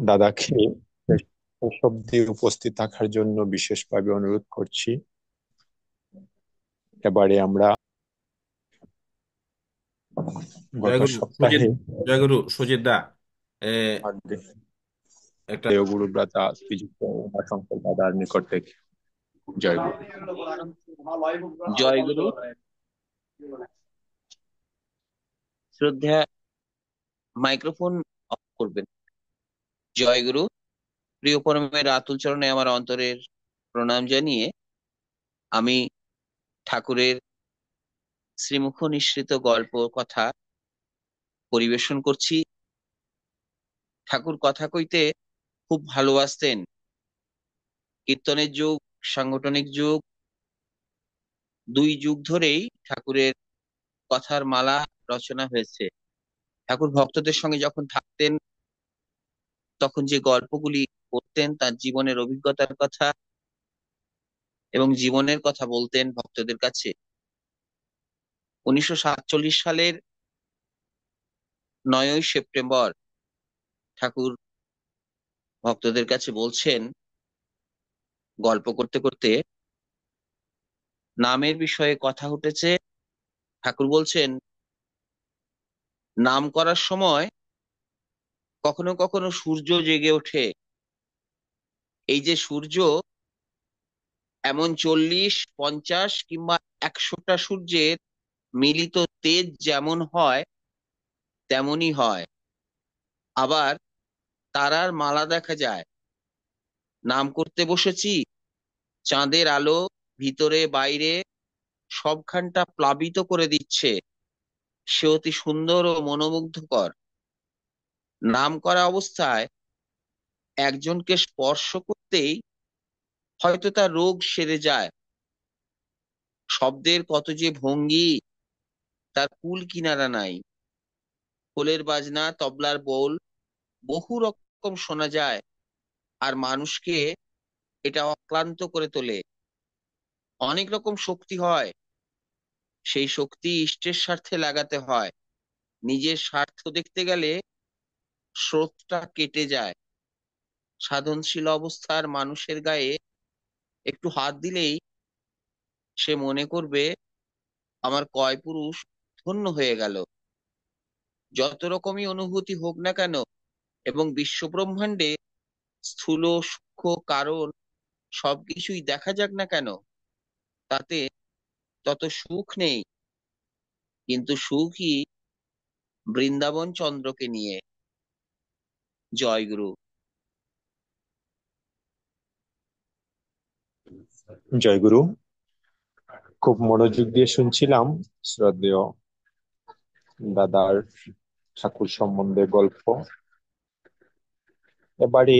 দাদাকে শেষ অবধি উপস্থিত থাকার জন্য বিশেষভাবে অনুরোধ করছি। এবারে আমরা গত জয়গুরু সুজিত সপ্তাহে জয়গুরু সুজিত দা। এ, আগে একটা দেবগুরু ভ্রাতা শ্রীযুক্ত উমাশঙ্কর দাদার নিকট থেকে জয়গুরু। জয়গুরু, শ্রদ্ধা, মাইক্রোফোন অফ করবেন। জয়গুরু, প্রিয় পরমের আতুল চরণে আমার অন্তরের প্রণাম জানিয়ে আমি ঠাকুরের শ্রীমুখ নিঃসৃত গল্প কথা পরিবেশন করছি। ঠাকুর কথা কইতে খুব ভালোবাসতেন। কীর্তনের যুগ, সাংগঠনিক যুগ, দুই যুগ ধরেই ঠাকুরের কথার মালা রচনা হয়েছে। ঠাকুর ভক্তদের সঙ্গে যখন থাকতেন তখন যে গল্পগুলি করতেন তার জীবনের অভিজ্ঞতার কথা এবং জীবনের কথা বলতেন ভক্তদের কাছে। 1947 সালের 9ই সেপ্টেম্বর ঠাকুর ভক্তদের কাছে বলছেন, গল্প করতে করতে নামের বিষয়ে কথা উঠেছে। ঠাকুর বলছেন, নাম করার সময় কখনো কখনো সূর্য জেগে ওঠে। এই যে সূর্য, এমন 40, 50 কিংবা 100টা সূর্যের মিলিত তেজ যেমন হয় তেমনই হয়। আবার তারার মালা দেখা যায়। নাম করতে বসেছি, চাঁদের আলো ভিতরে বাইরে সবখানটা প্লাবিত করে দিচ্ছে। সে অতি সুন্দর ও মনোমুগ্ধকর। নাম করা অবস্থায় একজনকে স্পর্শ করতেই হয়তো তার রোগ সেরে যায়। শব্দের কত যে ভঙ্গি, তার কুল কিনারা নাই। খোলের বাজনা, তবলার বোল বহু রকম শোনা যায়, আর মানুষকে এটা অক্লান্ত করে তোলে। অনেক রকম শক্তি হয়, সেই শক্তি ইষ্টের স্বার্থে লাগাতে হয়। নিজের স্বার্থ দেখতে গেলে স্রোতটা কেটে যায়। সাধনশীল অবস্থার মানুষের গায়ে একটু হাত দিলেই সে মনে করবে আমার কয় পুরুষ ধন্য হয়ে গেল। যত রকমই অনুভূতি হোক না কেন এবং বিশ্বব্রহ্মাণ্ডে স্থূল সূক্ষ্ম কারণ সবকিছুই দেখা যাক না কেন, তাতে তত সুখ নেই। কিন্তু সুখই বৃন্দাবন চন্দ্রকে নিয়ে। জয়গুরু। জয়গুরু, খুব মনোযোগ দিয়ে শুনছিলাম শ্রদ্ধেয় দাদার ঠাকুর সম্বন্ধে গল্প। এবারে